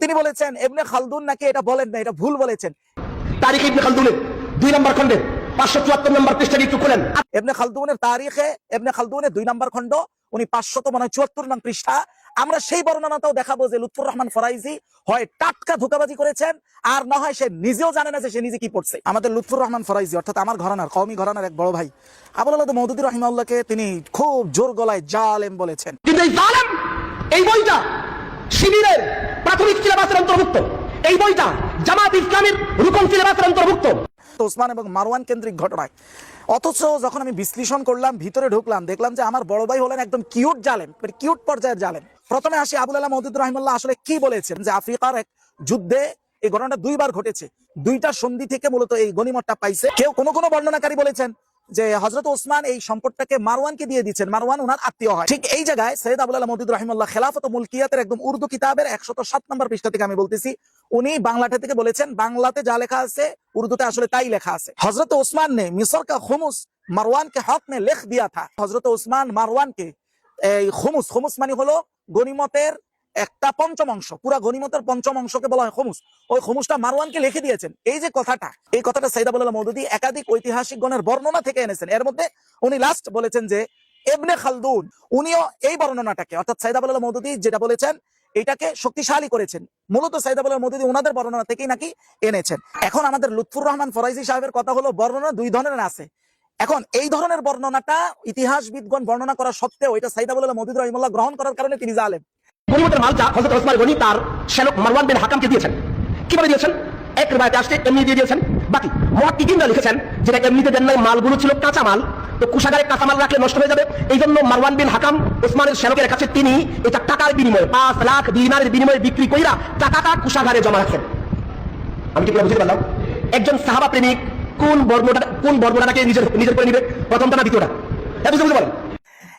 তিনি বলেছেন ইবনে খালদুন নাকি এটা বলেন না, এটা ভুল বলেছেন। তারিখ ইবনে খালদুনের 2 নম্বর খণ্ডে 574 নম্বর পৃষ্ঠাটি একটু খুলেন। ইবনে খালদুনের তারিখে ইবনে খালদুনের 2 নম্বর খণ্ড উনি 574 নং পৃষ্ঠা। আমরা সেই বর্ণনাটাও দেখাবো যে লুৎফুর রহমান ফরাইজি হয় টাটকা ধোঁকাবাজি করেছেন, আর না হয় সে নিজেও জানে না যে সে নিজে কি পড়ছে। আমাদের লুৎফুর রহমান ফরাইজি অর্থাৎ আমার ঘরানার কওমি ঘরানার এক বড় ভাই আবুল আলাদ মওদুদী রাহিমাহুল্লাহকে তিনি খুব জোর গলায় জালেম বলেছেন। কিন্তু এই জালেম, এই বইটা শিবিরের প্রাথমিক সিলেবাসের অন্তর্ভুক্ত, এই বইটা জামাত ইসলামের রুকন সিলেবাসের অন্তর্ভুক্ত। ওসমান এবং মারওয়ান কেন্দ্রিক ঘটনায়, অথচ যখন আমি বিশ্লেষণ করলাম, ভিতরে ঢুকলাম, দেখলাম যে আমার বড় ভাই হলেন একদম কিউট জালেম, কিউট পর্যায়ের জালেম। প্রথমে আসি আবুল আলাহ মওদুদী রাহিমাহুল্লাহ আসলে কি বলেছেন যে আফ্রিকার এক যুদ্ধে এই ঘটনাটা 2 বার ঘটেছে, 2টা সন্ধি থেকে মূলত এই গনিমতটা পাইছে। কেউ কোন বর্ণনাকারী বলেছেন যে হযরত ওসমান এই সম্পদটাকে মারওয়ানকে দিয়ে দিচ্ছেন, মারওয়ান ওনার আত্মীয় হয়। ঠিক এই জায়গায় সৈয়দ আবুল আলাহ মওদুদী রাহিমাহুল্লাহ খেলাফত ও মুলকিয়াতের একদম উর্দু কিতাবের 107 নম্বর পৃষ্ঠা থেকে আমি বলতেছি, উনি বাংলাটা থেকে বলেছেন বাংলাতে যা লেখা আছে উর্দুতে আসলে তাই লেখা আছে। হযরত ওসমান ने मिस्र का खुमुस মারওয়ান के हक में लिख दिया था। হযরত ওসমান মারওয়ানকে এই খুমুস মানে হলো গনিমতের একটা পঞ্চম অংশ, পুরা গনিমতের পঞ্চম অংশকে বলা হয় খুমুস, ওই খুমুসটা মারওয়ানকে লিখে দিয়েছেন। এই যে কথাটা, এই কথাটা সৈয়দ আবুল আলাহ মওদুদী একাধিক ঐতিহাসিক গণের বর্ণনা থেকে এনেছেন। এর মধ্যে উনি লাস্ট বলেছেন যে ইবনে খালদুন উনিও এই বর্ণনাটাকে অর্থাৎ সৈয়দ আবুল আলাহ মওদুদী যেটা বলেছেন এটাকে শক্তিশালী করেছেন। মূলত সৈয়দ আবুল আলাহ মওদুদী ওনাদের বর্ণনা থেকেই নাকি এনেছেন। এখন আমাদের লুৎফুর রহমান ফরাইজি সাহেবের কথা হলো বর্ণনা 2 ধরনের আছে। এখন এই ধরনের বর্ণনাটা ইতিহাসবিদগণ বর্ণনা করা সত্ত্বেও এটা সৈয়দ আবুল আলাহ মওদুদী রাহিমাহুল্লাহ গ্রহণ করার কারণে তিনি জালেম। গনিমতের মালটা হযরত ওসমান গনি তার শ্যালক মারওয়ান বিন হাকামকে দিয়েছেন। কিভাবে দিয়েছেন? এক riwayate আসছে এমনি দিয়ে দিয়েছেন। বাকি মুহাক্কিকিনরা লিখেছেন যেটা এমনিতে দেন নাই, মালগুলো ছিল কাঁচা মাল, তো কুশাগারে কাঁচা মাল রাখলে নষ্ট হয়ে যাবে, এই জন্য মারওয়ান বিন হাকাম ওসমানের শ্যালকের কাছে তিনি এটা টাকার বিনিময়ে 5 লাখ দিনারের বিনিময়ে বিক্রি কইরা টাকাটা কুশাগারে জমা রাখেন। আমি কি বুঝতে পারলাম? একজন সাহাবা প্রেমিক কোন বর্ণনাটাকে নিজের করে নিবে, প্রথমটা না দ্বিতীয়টা? বুঝতে পারেন?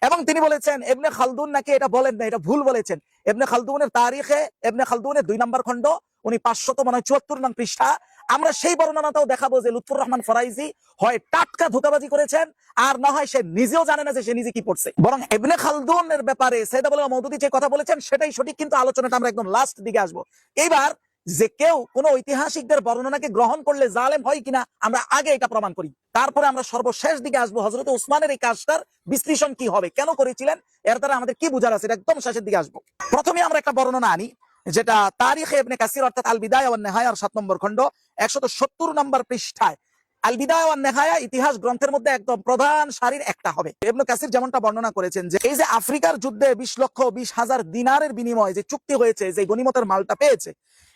এবং তিনি বলেছেন ইবনে খালদুন নাকি এটা বলেন না, এটা ভুল বলেছেন। ইবনে খালদুনের তারিখে ইবনে খালদুনের 2 নম্বর খণ্ড উনি 574 নং পৃষ্ঠা। আমরা সেই বর্ণনাটাও দেখাবো যে লুৎফুর রহমান ফরাইজি হয় টাটকা ধোঁকাবাজি করেছেন, আর না হয় সে নিজেও জানে না যে সে নিজে কি পড়ছে। বরং ইবনে খালদুনের ব্যাপারে সৈয়দ আবুল আলাহ মওদুদী যে কথা বলেছেন সেটাই সঠিক, কিন্তু আলোচনাটা আমরা একদম লাস্ট দিকে আসবো। এইবার যে কেউ কোন ঐতিহাসিকদের বর্ণনাকে গ্রহণ করলে জালেম হয় কিনা আমরা আগে এটা প্রমাণ করি, তারপরে আমরা সর্বশেষ দিকে আসবো হযরত ওসমানের এই কাজটার বিশ্লেষণ কি হবে, কেন করেছিলেন, এর দ্বারা আমাদের কি বুঝার আছে, এটা একদম শেষের দিকে আসবো। প্রথমে আমরা একটা বর্ণনা আনি যেটা তারিখে ইবনে কাসির অর্থাৎ আল বিদায়া ওয়ান নেহায়ার 7 নম্বর খণ্ড 170 নম্বর পৃষ্ঠায়। আল বিদায়া ওয়ান নেহায়া ইতিহাস গ্রন্থের মধ্যে একদম প্রধান সারির একটা হবে। ইবনে কাসির যেমনটা বর্ণনা করেছেন যে এই যে আফ্রিকার যুদ্ধে 20,20,000 দিনারের বিনিময়ে যে চুক্তি হয়েছে, যে গনিমতের মালটা পেয়েছে,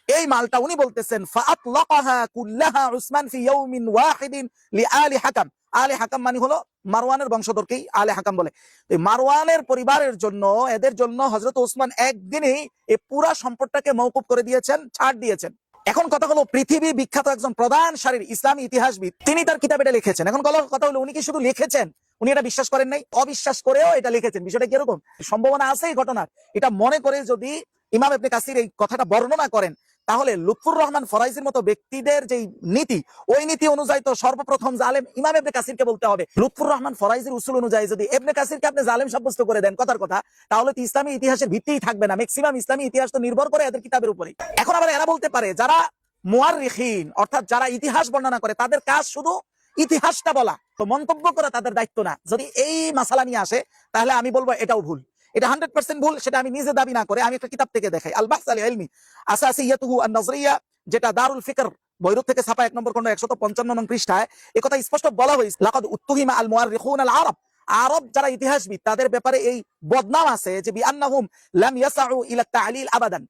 এই মালটা উনি বলতেছেন ফাআতলাকাহা কুল্লাহা উসমান ফি ইয়াউমিন ওয়াহিদিন লিআলি হাকাম। আলে হাকাম মানে হলো মারওয়ানের বংশধরকেই আলে হাকাম বলে। এই মারওয়ানের পরিবারের জন্য, এদের জন্য হযরত ওসমান একদিনেই এই পুরা সম্পদটাকে মওকুফ করে দিয়েছেন, ছাড় দিয়েছেন। এখন কথা হলো পৃথিবী বিখ্যাত একজন প্রধান সারির ইসলামী ইতিহাসবিদ তিনি তার কিতাবে এটা লিখেছেন। এখন কথা হলো উনি কি শুধু লিখেছেন, উনি এটা বিশ্বাস করেন নাই, অবিশ্বাস করেও এটা লিখেছেন। বিষয়টা কি এরকম? সম্ভাবনা আছে এই ঘটনার। এটা মনে করে যদি ইমাম ইবনে কাসির এই কথাটা বর্ণনা করেন, তাহলে লুৎফুর রহমান ফরাইজির মতো ব্যক্তিদের যে নীতি, ওই নীতি অনুযায়ী তো সর্বপ্রথম জালেম ইমাম ইবনে কাসিরকে বলতে হবে। লুৎফুর রহমান ফরাইজির উসুল অনুযায়ী যদি ইবনে কাসিরকে আপনি জালেম সাব্যস্ত করে দেন কথার কথা, তাহলে তো ইসলামী ইতিহাসের ভিত্তিই থাকবে না। ম্যাক্সিমাম ইসলামী ইতিহাস তো নির্ভর করে এদের কিতাবের উপরে। এখন আবার এরা বলতে পারে যারা মুআররিখিন অর্থাৎ যারা ইতিহাস বর্ণনা করে তাদের কাজ শুধু ইতিহাসটা বলা, তো মন্তব্য করা তাদের দায়িত্ব না। যদি এই মাসালা নিয়ে আসে তাহলে আমি বলবো এটাও ভুল, এটা 100% ভুল। সেটা আমি নিজে দাবি না করে আমি একটা কিতাব থেকে দেখাই, আল বাহস আল ইলমি আসাসিয়াতুহু আন নাজরিয়া, যেটা দারুল ফিকর বৈরুত থেকে ছাপা 1 নম্বর খণ্ড 155 নং পৃষ্ঠায় এই কথা স্পষ্ট বলা হয়েছে, লাকাদ উত্তুহিমা আল মুআররিখুন আল আরব, আরব যারা ইতিহাসবিদ তাদের ব্যাপারে এই বদনাম আছে যে বিআন্নাহুম লাম ইয়াসউ ইলা তা'লিল আবাদান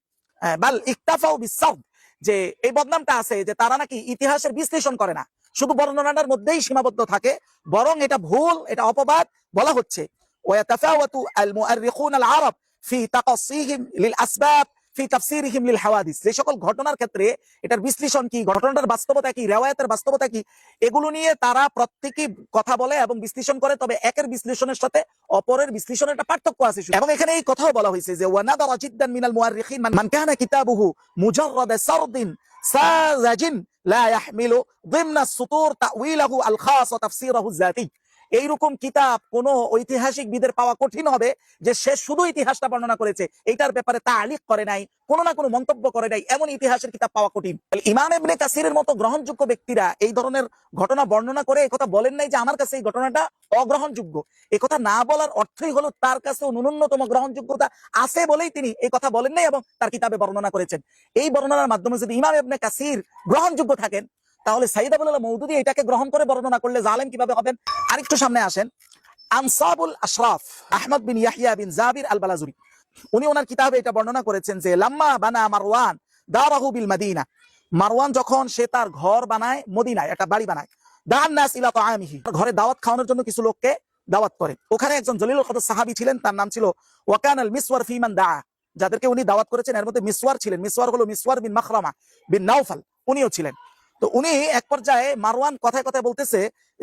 বাল ইকতাফাউ বিস-সারদ, যে এই বদনামটা আছে যে তারা নাকি ইতিহাসের বিশ্লেষণ করে না, শুধু বর্ণনার মধ্যেই সীমাবদ্ধ থাকে। বরং এটা ভুল, এটা অপবাদ বলা হচ্ছে। ويتفاوت المؤرخون العرب في تقصيهم للأسباب في تفسيرهم للحوادث, যে সকল ঘটনার ক্ষেত্রে এটার বিশ্লেষণ কি, ঘটনার বাস্তবতা কি, রিওয়ায়াতের বাস্তবতা কি, এগুলো নিয়ে তারা প্রত্যেকই কথা বলে এবং বিশ্লেষণ করে। তবে একের বিশ্লেষণের সাথে অপরের বিশ্লেষণের একটা পার্থক্য আছে। এবং এখানে এই কথাও বলা হয়েছে যে ওয়ানাদারা জিদ্দান মিনাল মুআররিখিন মান কানা কিতাবুহু মুজাররাদ সারদিন সাযাজিন লা ইয়াহমিলু ضمن السطور تأويله الخاص وتفسيره الذاتي। এইরকম কিতাব কোন ঐতিহাসিকবিদের পাওয়া কঠিন হবে যে সে শুধু ইতিহাসটা বর্ণনা করেছে, এইটার ব্যাপারে তালিক করে নাই, কোনো না কোনো মন্তব্য করে নাই, এমন ইতিহাসের কিতাব পাওয়া কঠিন। ইমাম ইবনে কাসিরের মতো গ্রহণযোগ্য ব্যক্তিরা এই ধরনের ঘটনা বর্ণনা করে এই কথা বলেন নাই যে আমার কাছে এই ঘটনাটা অগ্রহণযোগ্য। এই কথা না বলার অর্থই হলো তার কাছে ন্যূনতম গ্রহণযোগ্যতা আছে বলেই তিনি এই কথা বলেন নাই এবং তার কিতাবে বর্ণনা করেছেন। এই বর্ণনার মাধ্যমে যদি ইমাম ইবনে কাসির গ্রহণযোগ্য থাকেন, তাহলে সাইদ আবুল আলা মওদুদী এটাকে গ্রহণ করে বর্ণনা করলে জালেম কিভাবে হবেন? আরেকটু সামনে আসেন, আনসাবুল আশরাফ আহমদ বিন ইয়াহিয়া বিন জাবির আল বালাজুরি, উনি ওনার কিতাবে এটা বর্ণনা করেছেন যে লাম্মা বানা মারওয়ান দারাহু বিল মাদিনা, মারওয়ান যখন সে তার ঘর বানায় মদিনায়, একটা বাড়ি বানায়, দান নাস ইলা তাআমিহি, ঘরে দাওয়াত খাওয়ানোর জন্য কিছু লোককে দাওয়াত করে। ওখানে একজন জলিলুল কদর সাহাবী ছিলেন, তার নাম ছিল ওয়াকান আল মিসওয়ার ফিমান দা, যাদেরকে উনি দাওয়াত করেছেন এর মধ্যে মিসওয়ার ছিলেন। মিসওয়ার হলো মিসওয়ার বিন মাখরামা বিন নাওফাল, উনিও ছিলেন। তো উনি এক পর্যায়ে মারওয়ান কথায় কথায় বলতেছে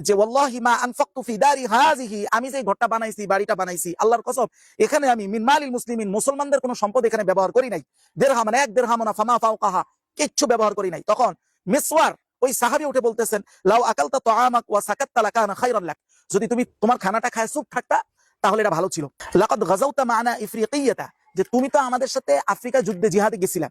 যে ওয়াল্লাহি মা আনফাকতু ফি দারি হাযিহি, আমি যে ঘরটা বানাইছি, বাড়িটা বানাইছি, আল্লাহর কসম এখানে আমি মিন মালিল মুসলিমিন, মুসলমানদের কোনো সম্পদ এখানে ব্যবহার করি নাই, দিরহামান এক দিরহামনা ফামা ফাওকাহা, কিচ্ছু ব্যবহার করি নাই। তখন মিসওয়ার ওই সাহাবী উঠে বলতেছেন লাউ আকালতা তাআমাক ওয়া সাকাততা লাকানা খায়রান লাক, যদি তুমি তোমার খানাটা খায় চুপ থাকতা তাহলে এটা ভালো ছিল। লাকাদ গাযাউতা মা'না ইফরিকিয়াতা, যে তুমি তো আমাদের সাথে আফ্রিকা যুদ্ধে জিহাদে গেছিলা,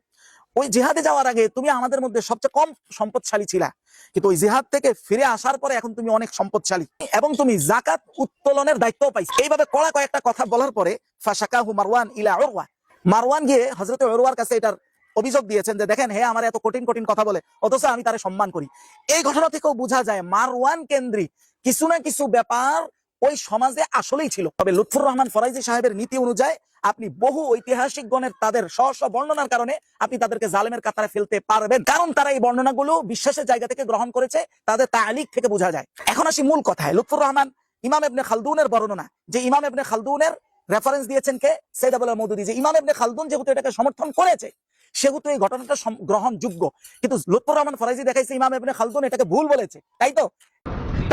ওই জিহাদে যাওয়ার আগে তুমি আমাদের মধ্যে সবচেয়ে কম সম্পদশালী ছিলা, কিন্তু ওই জিহাদ থেকে ফিরে আসার পরে এখন তুমি অনেক সম্পদশালী এবং তুমি যাকাত উত্তোলনের দায়িত্ব পাইছো। এইভাবে কড়া কয়েকটা কথা বলার পরে ফাশাকাহু মারওয়ান ইলা উরওয়া, মারওয়ান গিয়ে হযরত উরওয়ার কাছে এটার অভিযোগ দিয়েছেন যে দেখেন হে আমার এত কঠিন কঠিন কথা বলে অথচ আমি তারে সম্মান করি। এই ঘটনা থেকেও বোঝা যায় মারওয়ান কেন্দ্রিক কিছু না কিছু ব্যাপার ওই সমাজে আসলেই ছিল। তবে লুৎফুর রহমান ফরাইজি সাহেবের নীতি অনুযায়ী আপনি বহু ঐতিহাসিক গণের তাদের স্ব বর্ণনার কারণে আপনি তাদেরকে জালেমের কাতারে ফেলতে পারবেন, কারণ তারা এই বর্ণনাগুলো বিশ্বাসের জায়গা থেকে গ্রহণ করেছে, তাদের তালিক থেকে বোঝা যায়। এখন আসি মূল কথায়, লুৎফুর রহমান ইমাম ইবনে খালদুনের বর্ণনা, যে ইমাম ইবনে খালদুনের রেফারেন্স দিয়েছেন কে? সাইদ আবুল আলা মওদুদী, যে ইমাম ইবনে খালদুন যেহেতু এটাকে সমর্থন করেছে সেহেতু এই ঘটনাটা গ্রহণযোগ্য, কিন্তু লুৎফুর রহমান ফরাইজি দেখাইছে ইমাম ইবনে খালদুন এটাকে ভুল বলেছে, তাই তো?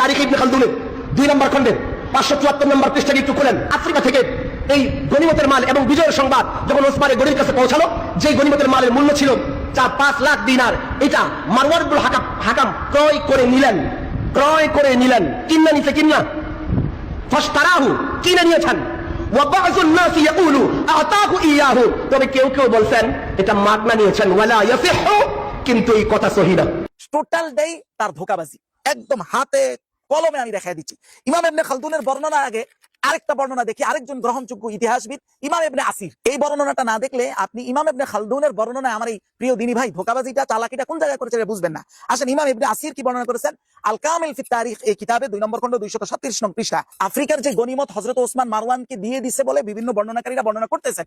তারিখ ইবনে খালদুনের 2 নম্বর খণ্ডের 574 নম্বর পৃষ্ঠাটি একটু খুলেন। আফ্রিকা থেকে এই গনিমতের মাল এবং বিজয়ের সংবাদ যখন ওসমানের গনির কাছে পৌঁছালো, যে গনিমতের মালের মূল্য ছিল 5 লাখ দিনার, এটা মারওয়ান ইবনে হাকাম ক্রয় করে নিলেন। কিন্না নিছে, কিন্না ফাশতারাহু, কিনে নিয়েছেন। ওয়া বা'যুন নাস ইয়াকুলু আতাহু ইয়াহু, তবে কেউ কেউ বলছেন এটা মাগনা নিয়েছেন। ওয়ালা ইয়াসিহু, কিন্তু এই কথা সহিহ না। টোটাল দেই তার ধোঁকাবাজি, একদম হাতে কলমে আমি দেখাই দিচ্ছি। ইমাম ইবনে খালদুনের বর্ণনার আগে আরেকটা বর্ণনা দেখি, আরেকজন গ্রহণযোগ্য ইতিহাসবিদ ইমাম ইবনে আসির। এই বর্ণনাটা না দেখলে আপনি ইমাম ইবনে খালদুনের বর্ণনায় আমার এই প্রিয় দিনী ভাই ধোঁকাবাজিটা চালাকিটা কোন জায়গায় করেছে বুঝবেন না। আসেন ইমাম ইবনে আসির কি বর্ণনা করেছেন। আল কামিল ফি তারিখ এই কিতাবে 2 নম্বর খণ্ড 237 নং পৃষ্ঠা, আফ্রিকার যে গনিমত হযরত ওসমান মারওয়ানকে দিয়ে দিছে বলে বিভিন্ন বর্ণনাকারীরা বর্ণনা করতেছেন,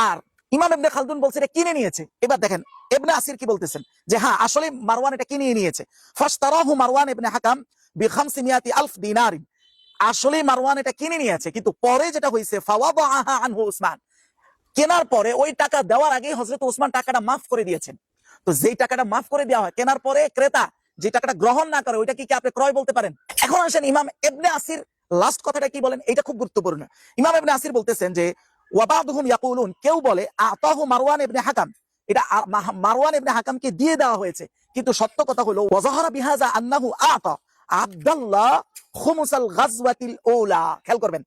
আর ইমাম ইবনে খালদুন বলছে এটা কিনে নিয়েছে। এবার দেখেন ইবনে আসির কি বলতেছেন, যে হ্যাঁ আসলে মারওয়ান এটা কিনে নিয়েছে। ফাশতারাহু মারওয়ান ইবনে হাকাম বি500,000 দিনার, আসলে মারওয়ান এটা কিনে নিয়েছে, কিন্তু পরে যেটা হয়েছে ফাওয়াদাহা আনহু উসমান, কেনার পরে ওই টাকা দেওয়ার আগে হযরত ওসমান টাকাটা মাফ করে দিয়েছেন। তো যেই টাকাটা মাফ করে দেওয়া হয় কেনার পরে ক্রেতা যে টাকাটা গ্রহণ না করে ওইটা কি আপনি ক্রয় বলতে পারেন? এখন আসেন ইমাম ইবনে আসির লাস্ট কথাটা কি বলেন, এটা খুব গুরুত্বপূর্ণ। ইমাম ইবনে আসির বলতেছেন যে ওয়াবাদুহুম ইয়াকুলুন, কেউ বলে আতাহু মারওয়ান ইবনে হাকাম, এটা মারওয়ান ইবনে হাকামকে দিয়ে দেওয়া হয়েছে, কিন্তু সত্য কথা হলো ওয়াজাহারা বিহাযা আন্নাহু আতা আব্দুল্লাহ খুমুসাল গাজওয়াতিল উলা। খেয়াল করবেন,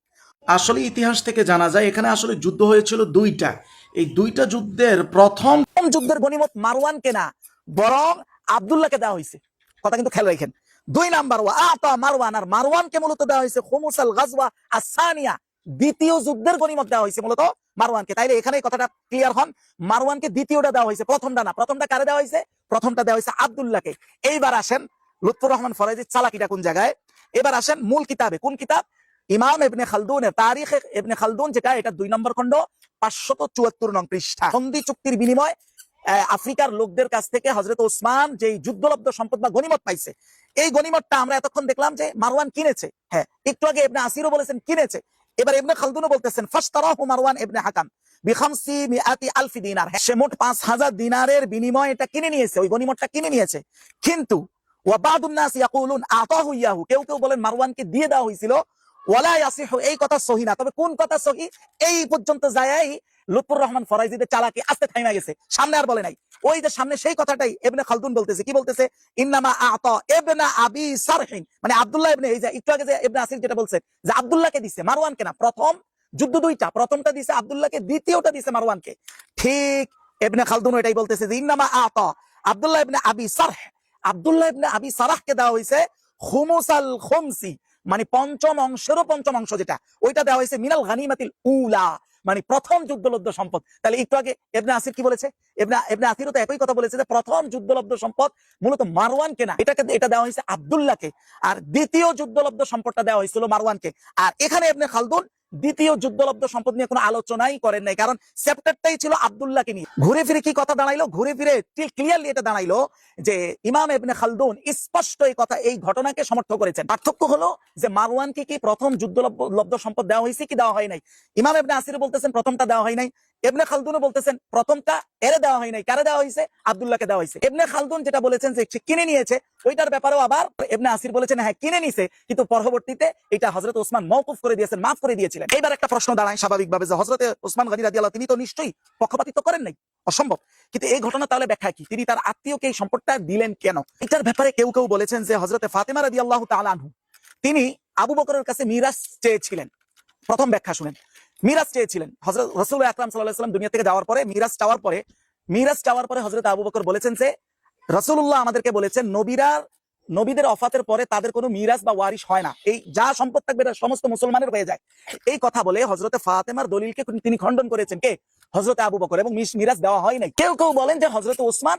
আসলে ইতিহাস থেকে জানা যায় এখানে আসলে যুদ্ধ হয়েছিল 2টা। এই 2টা যুদ্ধের প্রথম যুদ্ধের গনিমত মারওয়ানকে না বরং আব্দুল্লাহকে দেওয়া হয়েছে, কথা কিন্তু খেয়াল রাখেন। 2 নাম্বার আতা মারওয়ান, আর মারওয়ানকে মূলত দেওয়া হয়েছে খুমুসাল গাজওয়া আস-সানিয়া, দ্বিতীয় যুদ্ধের গনিমত দেওয়া হয়েছে মূলত মারওয়ানকে। তাইলে এখানে কথাটা ক্লিয়ার হন, মারওয়ানকে দ্বিতীয়টা দেওয়া হয়েছে, প্রথমটা না। প্রথমটা কারে দেওয়া হয়েছে? প্রথমটা দেওয়া হয়েছে আব্দুল্লাহকে। এইবার আসেন লুৎফুর রহমান ফরাইজির চালাকিটা কোন জায়গায়। এবার আসেন মূল কিতাবে, কোন কিতাব? ইমাম ইবনে খালদুনের তারিখ ইবনে খালদুন, যেটা এটা 2 নম্বর খণ্ড 574 নং পৃষ্ঠা। সন্ধি চুক্তির বিনিময় আফ্রিকার লোকদের কাছ থেকে হযরত ওসমান যে যুদ্ধলব্ধ সম্পদ বা গনিমত পাইছে, এই গনিমতটা আমরা এতক্ষণ দেখলাম যে মারওয়ান কিনেছে। হ্যাঁ, একটু আগে ইবনে আসিরও বলেছেন কিনেছে, এবার ইবনে খালদুনও বলতেছেন ফাশতারাহু মারওয়ান ইবনে হাকাম বি500,000 দিনার, সে মোট 5,000 দিনারের বিনিময়ে এটা কিনে নিয়েছে, ওই গনিমতটা কিনে নিয়েছে। কিন্তু ওয়া বাদুন নাস ইয়াকুলুন আতাহু ইয়াহু, কেউ কেউ বলেন মারওয়ানকে দিয়ে দেওয়া হয়েছিল, ওয়ালা ইয়াসিহু, এই কথা সহি না। তবে কোন কথা সহি, এই পর্যন্ত যায়ই লুৎফুর রহমান ফরাইজিদের চালাকি আস্তে থাইমা গেছে, সামনে আর বলে নাই। ওই যে সামনে সেই কথাটাই ইবনে খালদুন বলতেছে, কি বলতেছে, ইন্নামা আতা ইবনে আবি সারহিন, মানে আব্দুল্লাহ ইবনে, এই যে একটু আগে যে ইবনে আসির যেটা বলছে যে আব্দুল্লাহকে দিছে, মারওয়ানকে না। প্রথম যুদ্ধ দুইটা, প্রথমটা দিছে আব্দুল্লাহকে, দ্বিতীয়টা দিছে মারওয়ানকে। ঠিক ইবনে খালদুন এটাই বলতেছে যে ইন্নামা আতা আব্দুল্লাহ ইবনে আবি সারহ, আব্দুল্লাহ ইবনে আবি সারাহকে দেওয়া হয়েছে খুমুসাল খুমসি, মানে পঞ্চম অংশেরও পঞ্চম অংশ যেটা, ওইটা দেওয়া হয়েছে মিনাল গানিমাতিল উলা, মানে প্রথম যুদ্ধলব্ধ সম্পদ। তাহলে একটু আগে ইবনে আসির কি বলেছে, ইবনে আসিরও তো একই কথা বলেছে যে প্রথম যুদ্ধলব্ধ সম্পদ মূলত মারওয়ানকে না, এটা দেওয়া হয়েছে আব্দুল্লাহকে, আর দ্বিতীয় যুদ্ধলব্ধ সম্পদটা দেওয়া হয়েছিল মারওয়ানকে। আর এখানে ইবনে খালদুন দ্বিতীয় যুদ্ধলব্ধ সম্পদ নিয়ে কোনো আলোচনাই করেন নাই, কারণ চ্যাপ্টারটাই ছিল আব্দুল্লাহকে নিয়ে। ঘুরে ফিরে কি কথা দাঁড়াইলো, ঘুরে ফিরে ক্লিয়ারলি এটা দাঁড়াইলো যে ইমাম ইবনে খালদুন স্পষ্ট এই কথা, এই ঘটনাকে সমর্থন করেছেন। পার্থক্য হলো যে মারওয়ানকে কি প্রথম যুদ্ধলব্ধ সম্পদ দেওয়া হয়েছে কি দেওয়া হয় নাই। ইমাম ইবনে আসির বলতেছেন প্রথমটা দেওয়া হয় নাই, ইবনে খালদুনও বলতেছেন প্রথমটা এরে দেওয়া হয় নাই, কারে দেওয়া হয়েছে, আব্দুল্লাহকে দেওয়া হয়েছে। ইবনে খালদুন যেটা বলেছেন যে সে কিনে নিয়েছে, ওইটার ব্যাপারেও আবার ইবনে আসির বলেছেন হ্যাঁ কিনে নিছে, কিন্তু পরবর্তীতে এটা হযরত ওসমান মওকুফ করে দিয়েছেন, মাফ করে দিয়েছিলেন। এইবার একটা প্রশ্ন দাঁড়ায় স্বাভাবিকভাবে যে হযরত ওসমান গনি রাদিয়াল্লাহু, তিনি তো নিশ্চয়ই পক্ষপাতিত্ব করেন নাই, অসম্ভব। কিন্তু এই ঘটনা তাহলে ব্যাখ্যা কি, তিনি তার আত্মীয়কে এই সম্পদটা দিলেন কেন? এটার ব্যাপারে কেউ কেউ বলেছেন যে হযরত ফাতেমা রাদিয়াল্লাহু তাআলা আনহু, তিনি আবু বকরের কাছে মিরাস চেয়েছিলেন। প্রথম ব্যাখ্যা শুনেন, মিরাজ চেয়েছিলেন। হযরত রাসূল আকরাম সাল্লাল্লাহু আলাইহি ওয়াসাল্লাম দুনিয়া থেকে যাওয়ার পরে, মিরাজ চাওয়ার পরে হযরত আবু বকর বলেছেন যে রাসূলুল্লাহ আমাদেরকে বলেছেন নবীদের ওফাতের পরে তাদের কোনো মিরাজ বা ওয়ারিশ হয় না, এই যা সম্পদ থাকবে এটা সমস্ত মুসলমানের হয়ে যায়। এই কথা বলে হযরত ফাতেমার দলিলকে তিনি খণ্ডন করেছেন কে, হযরত আবু বকর, এবং মিরাজ দেওয়া হয় নাই। কেউ কেউ বলেন যে হযরত ওসমান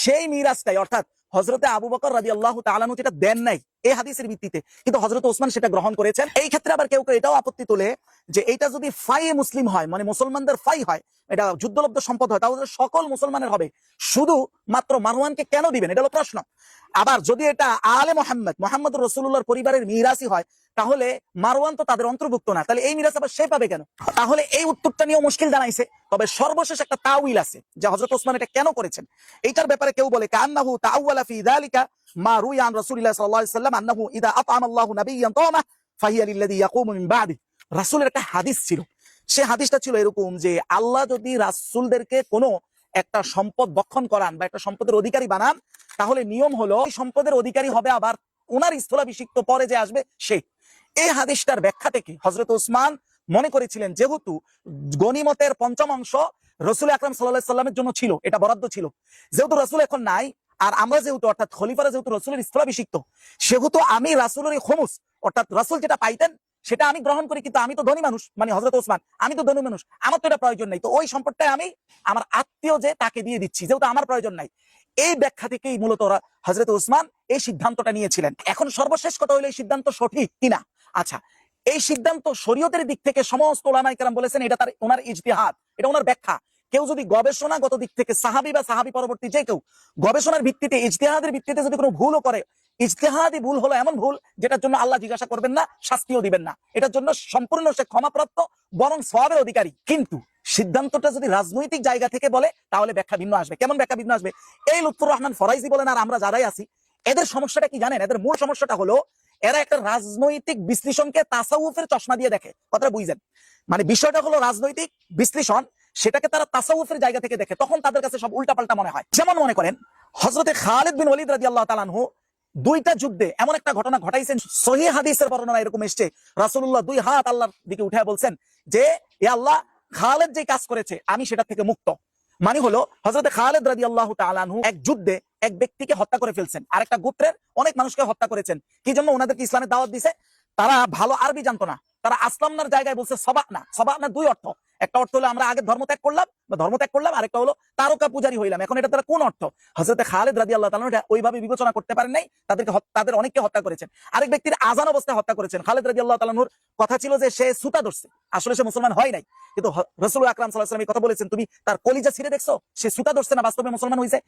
সেই মিরাজটাই, অর্থাৎ হযরত আবু বকর রাদিয়াল্লাহু তাআলা আনহু যেটা দেন নাই এই হাদিসের ভিত্তিতে, কিন্তু হযরত ওসমান সেটা গ্রহণ করেছেন। এই ক্ষেত্রে আবার কেউ কেউ এটাও আপত্তি তোলে যে এটা যদি ফাইয়ে মুসলিম হয়, মানে মুসলমানদের ফাই হয়, এটা যুদ্ধলব্ধ সম্পদ হয়, তাহলে সকল মুসলমানের হবে, শুধু মাত্র মারওয়ানকে কেন দিবেন, এটা হলো প্রশ্ন। আবার যদি এটা আলে মোহাম্মদ রাসূলুল্লাহর পরিবারের মিরাসই হয়, তাহলে মারওয়ান তো তাদের অন্তর্ভুক্ত না, তাহলে এই মিরাস আবার সে পাবে কেন? তাহলে এই উত্তরটা নিয়েও মুশকিল দাঁড়াইছে। তবে সর্বশেষ একটা তাউইল আছে যে হযরত ওসমান এটা কেন করেছেন। এইটার ব্যাপারে কেউ বলে কান্নাহু তাআওয়ালা ফি যালিকা মা রুইয়া আন রাসূলিল্লাহ সাল্লাল্লাহু আলাইহি ওয়াসাল্লাম আন্নাহু ইযা আত'আমা আল্লাহু নাবিয়্যান তাওমা ফাহিয়া লিল্লাযী ইয়াকুমু মিন বাদি। রাসূলের একটা হাদিস ছিল, সে হাদিসটা ছিল এরকম যে আল্লাহ যদি রাসূলদেরকে কোনো একটা সম্পদ বক্ষণ করান বা একটা সম্পদের অধিকারী বানান, তাহলে নিয়ম হলো এই সম্পদের অধিকারী হবে আবার ওনার স্থলাভিষিক্ত পরে যে আসবে সে। এই হাদিসটার ব্যাখ্যা থেকে হযরত ওসমান মনে করেছিলেন যেহেতু গনিমতের পঞ্চম অংশ রাসূল আকরাম সাল্লাল্লাহু আলাইহি ওয়াসাল্লামের জন্য ছিল, এটা বরাদ্দ ছিল, যেহেতু রাসূল এখন নাই, আর আমরা যেহেতু অর্থাৎ খলিফারা যেহেতু রাসূলের স্থলাভিষিক্ত, সেহেতু আমি রাসূলের এই খুমুস অর্থাৎ রাসূল যেটা পাইতেন সেটা আমি গ্রহণ করি, কিন্তু আমি তো ধনী মানুষ, মানে হযরত ওসমান আমি তো ধনী মানুষ, আমার তো এটা প্রয়োজন নাই, তো ওই সম্পদটাই আমি আমার আত্মীয় যে তাকে দিয়ে দিচ্ছি, যেহেতু আমার প্রয়োজন নাই। এই ব্যাখ্যা থেকেই মূলত হযরত ওসমান এই সিদ্ধান্তটা নিয়েছিলেন। এখন সর্বশেষ কথা হলো এই সিদ্ধান্ত সঠিক কিনা। আচ্ছা, এই সিদ্ধান্ত শরীয়তের দিক থেকে সমস্ত উলামায়ে কেরাম বলেছেন এটা তার ওনার ইজতিহাদ, এটা ওনার ব্যাখ্যা। কেউ যদি গবেষণাগত দিক থেকে সাহাবী বা সাহাবী পরবর্তী যে কেউ গবেষণার ভিত্তিতে ইজতিহাদের ভিত্তিতে যদি কোনো ভুলও করে, ইজতিহাদি ভুল হলো এমন ভুল যেটার জন্য আল্লাহ জিজ্ঞাসা করবেন না, শাস্তিও দিবেন না, এটার জন্য সম্পূর্ণ সে ক্ষমাপ্রাপ্ত, বরং সওয়াবের অধিকারী। কিন্তু সিদ্ধান্তটা যদি রাজনৈতিক জায়গা থেকে বলে তাহলে ব্যাখ্যা ভিন্ন আসবে। কেমন ব্যাখ্যা ভিন্ন আসবে? এই লুৎফুর রহমান ফরাইজি বলেন আর আমরা যারাই আছি, এদের সমস্যাটা কি জানেন? এদের মূল সমস্যাটা হলো এরা একটা রাজনৈতিক বিশ্লেষণকে তাসাউফের চশমা দিয়ে দেখে। কথাটা বুঝছেন? মানে বিষয়টা হলো রাজনৈতিক বিশ্লেষণ, সেটাকে তারা তাসাউফের জায়গা থেকে দেখে, তখন তাদের কাছে সব উল্টাপাল্টা মনে হয়। যেমন মনে করেন হযরতে খালিদ বিন ওয়ালিদ রাদিয়াল্লাহু তাআলা আনহু দুইটা যুদ্ধে এমন একটা ঘটনা ঘটাইছেন, সহিহ হাদিসের বর্ণনা এরকম এসেছে, রাসূলুল্লাহ দুই হাত আল্লাহর দিকে উঠায় বলছেন যে হে আল্লাহ, খালিদ যে কাজ করেছে আমি সেটা থেকে মুক্ত। মানে হলো হযরতে খালিদ রাদিয়াল্লাহু তাআলা আনহু এক যুদ্ধে এক ব্যক্তিকে হত্যা করে ফেলছেন, আর একটা গোত্রের অনেক মানুষকে হত্যা করেছেন। কি জন্য? ওনাদেরকে ইসলামের দাওয়াত দিছে, তারা ভালো আরবি জানতো না, তারা আসলামনার জায়গায় বলছে সবাকনা। সবাকনা দুই অর্থ, একটা অর্থ হলো আমরা আগে ধর্ম ত্যাগ করলাম, আরেকটা হলো তারকা পূজারী হইলাম। এখন এটা তারা কোন অর্থ? হযরতে খালিদ রাদিয়াল্লাহু তাআলা এটা ওইভাবে বিবেচনা করতে পারেন নাই, তাদের অনেককে হত্যা করেছেন। আরেক ব্যক্তির আযান অবস্থায় হত্যা করেছেন। খালিদ রাদিয়াল্লাহু তাআলার কথা ছিল যে সে সুতা ধরছে, আসলে সে মুসলমান হয় নাই, কিন্তু রাসূল আকরাম সাল্লাল্লাহু আলাইহি ওয়াসাল্লাম এই কথা বলেছেন, তুমি তার কলিজা ছিঁড়ে দেখছো, সে সুতা ধরছে না, বাস্তবে মুসলমান হয়েছে।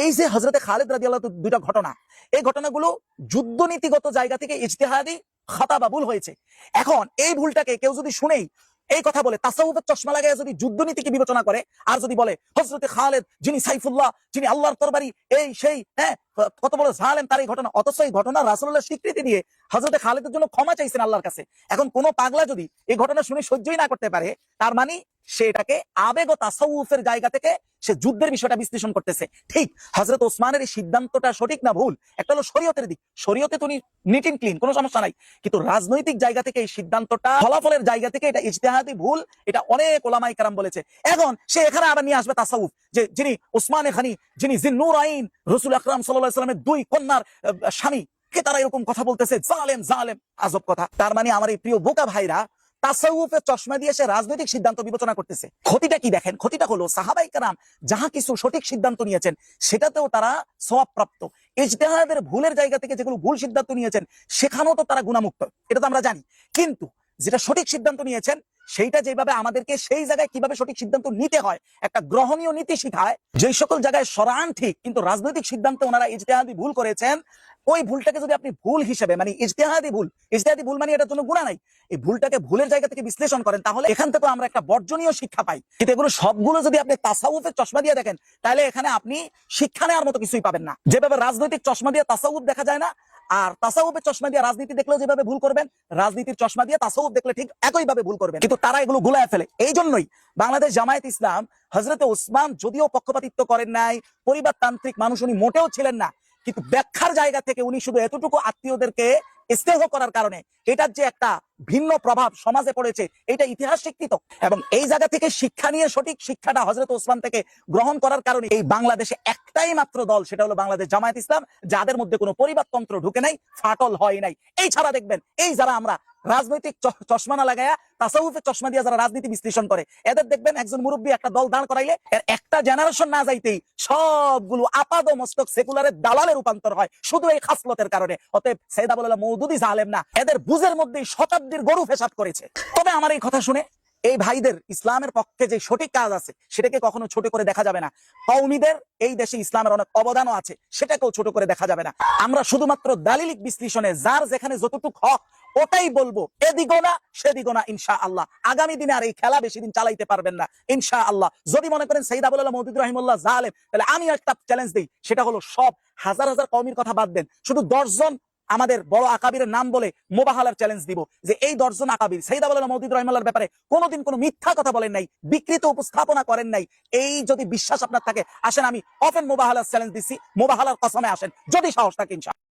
এই যে হযরতে খালিদ রাদিয়াল্লাহু দুইটা ঘটনা, এই ঘটনাগুলো যুদ্ধনীতিগত জায়গা থেকে ইজতিহাদি খাতা বা ভুল হয়েছে। এখন এই ভুলটাকে কেউ যদি শুনেই এই কথা বলে, তাসাউফের চশমা লাগায় যদি যুদ্ধনীতিকে বিবেচনা করে, আর যদি বলে হযরতে খালিদ যিনি সাইফুল্লাহ, যিনি আল্লাহর তরবারি, এই সেই, হ্যাঁ, কত বড় জালেম তার এই ঘটনা, অথচ এই ঘটনা রাসূলুল্লাহ স্বীকৃতি দিয়ে হযরতে খালিদের জন্য ক্ষমা চাইছেন আল্লাহর কাছে। এখন কোন পাগলা যদি এই ঘটনা শুনে সহ্যই না করতে পারে, তার মানে সে এটাকে আবেগ ও তাসাউফের জায়গা থেকে সে যুদ্ধের বিষয়টা বিশ্লেষণ করতেছে। ঠিক হযরত ওসমানের এই সিদ্ধান্তটা সঠিক না ভুল, একটা হলো শরীয়তের দিক, শরীয়তে তো নিট এন্ড ক্লিন, কোনো সমস্যা নাই, কিন্তু রাজনৈতিক জায়গা থেকে এই সিদ্ধান্তটা, ফলাফলের জায়গা থেকে এটা ইজতিহাদি ভুল, এটা অনেক ওলামায়ে কেরাম বলেছে। এখন সে এখানে আবার নিয়ে আসবে তাসাউফ, যে যিনি ওসমানে খানি, যিনি জিন্নুরাইন, রাসূল আকরাম সাল্লাল্লাহু আলাইহি ওয়াসাল্লামের দুই কন্যার স্বামী, কে তারা এরকম কথা বলতেছে, জালেম জালেম, আজব কথা। তার মানে আমার এই প্রিয় বোকা ভাইরা তাসাউফের চশমা দিয়ে সে রাজনৈতিক সিদ্ধান্ত বিবেচনা করতেছে। ক্ষতিটা কি দেখেন, ক্ষতিটা হলো সাহাবায়ে কেরাম যাহা কিছু সঠিক সিদ্ধান্ত নিয়েছেন সেটাতেও তারা সওয়াব প্রাপ্ত। ইজতিহাদের ভুলের জায়গা থেকে যেগুলো ভুল সিদ্ধান্ত নিয়েছেন সেখানেও তো তারা গুনাহমুক্ত, এটা তো আমরা জানি। কিন্তু যেটা সঠিক সিদ্ধান্ত নিয়েছেন সেইটা যেভাবে আমাদেরকে সেই জায়গায় কিভাবে সঠিক সিদ্ধান্ত নিতে হয় একটা গ্রহণীয় নীতি শিখায়, যে সকল জায়গায় শরআন ঠিক কিন্তু রাজনৈতিক সিদ্ধান্তে ওনারা ইজতিহাদি ভুল করেছেন, ওই ভুলটাকে যদি আপনি ভুল হিসেবে, মানে ইজতিহাদি ভুল মানে এটার জন্য গুনাহ নাই, এই ভুলটাকে ভুলের জায়গা থেকে বিশ্লেষণ করেন, তাহলে এখান থেকে আমরা একটা বর্জনীয় শিক্ষা পাই। কিন্তু এগুলো সবগুলো যদি আপনি তাসাউফের চশমা দিয়ে দেখেন, তাহলে এখানে আপনি শিক্ষা নেওয়ার মতো কিছুই পাবেন না। যেভাবে রাজনৈতিক চশমা দিয়ে তাসাউফ দেখা যায় না, আর তাসাউফের চশমা দিয়ে রাজনীতি দেখলেও যেভাবে ভুল করবেন, রাজনীতির চশমা দিয়ে তাসাউফ দেখলে ঠিক একইভাবে ভুল করবেন। কিন্তু তারা এগুলো গুলায় ফেলে। এই জন্যই বাংলাদেশ জামায়াত ইসলাম হযরতে ওসমান যদিও পক্ষপাতিত্ব করেন নাই, পরিবারতান্ত্রিক মানুষ উনি মোটেও ছিলেন না, কিন্তু ব্যাখ্যার জায়গা থেকে উনি শুধু এতটুকু আত্মীয়দেরকে স্নেহ করার কারণে এটার যে একটা ভিন্ন প্রভাব সমাজে পড়েছে এটা ইতিহাস স্বীকৃত, এবং এই জায়গা থেকে শিক্ষা নিয়ে সঠিক শিক্ষাটা হযরত ওসমান থেকে গ্রহণ করার কারণে এই বাংলাদেশে একটাই মাত্র দল, সেটা হলো বাংলাদেশ জামায়াত ইসলাম, যাদের মধ্যে কোনো পরিবারতন্ত্র ঢুকে নাই, ফাটল হয় নাই। এই ছাড়া দেখবেন এই যারা আমরা রাজনৈতিক চশমা না লাগায়া তাসাউফের চশমা দিয়ে যারা রাজনীতি বিশ্লেষণ করে, এদের দেখবেন একজন মুরব্বী একটা দল দাঁড় করাইলে এর একটা জেনারেশন না যাইতেই সবগুলো আপাদ মস্তক সেকুলারের দালালে রূপান্তর হয়, শুধু এই খাসলতের কারণে। অতএব সৈয়দ আবুল আলা মওদুদী জালেম না, এদের বুঝের মধ্যেই শতাব্দীর গরু পেশাব করেছে। তবে আমার এই কথা শুনে এই ভাইদের ইসলামের পক্ষে যে সঠিক কাজ আছে সেটাকে কখনো ছোট করে দেখা যাবে না। কওমীদের এই দেশে ইসলামের অনেক অবদানও আছে, সেটাকেও ছোট করে দেখা যাবে না। আমরা শুধুমাত্র দালিলিক বিশ্লেষণে যার যেখানে যতটুকু হক ওটাই বলবো, এদিগো না সেদিগো না, ইনশাআল্লাহ। আগামী দিনে আর এই খেলা বেশি দিন চালাইতে পারবেন না ইনশাআল্লাহ। যদি মনে করেন সৈয়দ আবুল আলা মওদুদী রাহিমাহুল্লাহ জালেম, তাহলে আমি একটা চ্যালেঞ্জ দিই, সেটা হলো সব হাজার হাজার কওমীর কথা বাদ দেন, শুধু 10 জন আমাদের বড় আকাবিরের নাম বলে মোবাহালার চ্যালেঞ্জ দিব যে এই 10 জন আকাবির সৈয়দ আবুল আলা মওদুদী রাহিমাহুল্লাহর ব্যাপারে কোনোদিন কোনো মিথ্যা কথা বলেন নাই, বিকৃত উপস্থাপনা করেন নাই। এই যদি বিশ্বাস আপনার থাকে, আসেন আমি ওপেন মোবাহালার চ্যালেঞ্জ দিচ্ছি, মোবাহালার কসমে আসেন যদি সাহস থাকে ইনশাআল্লাহ।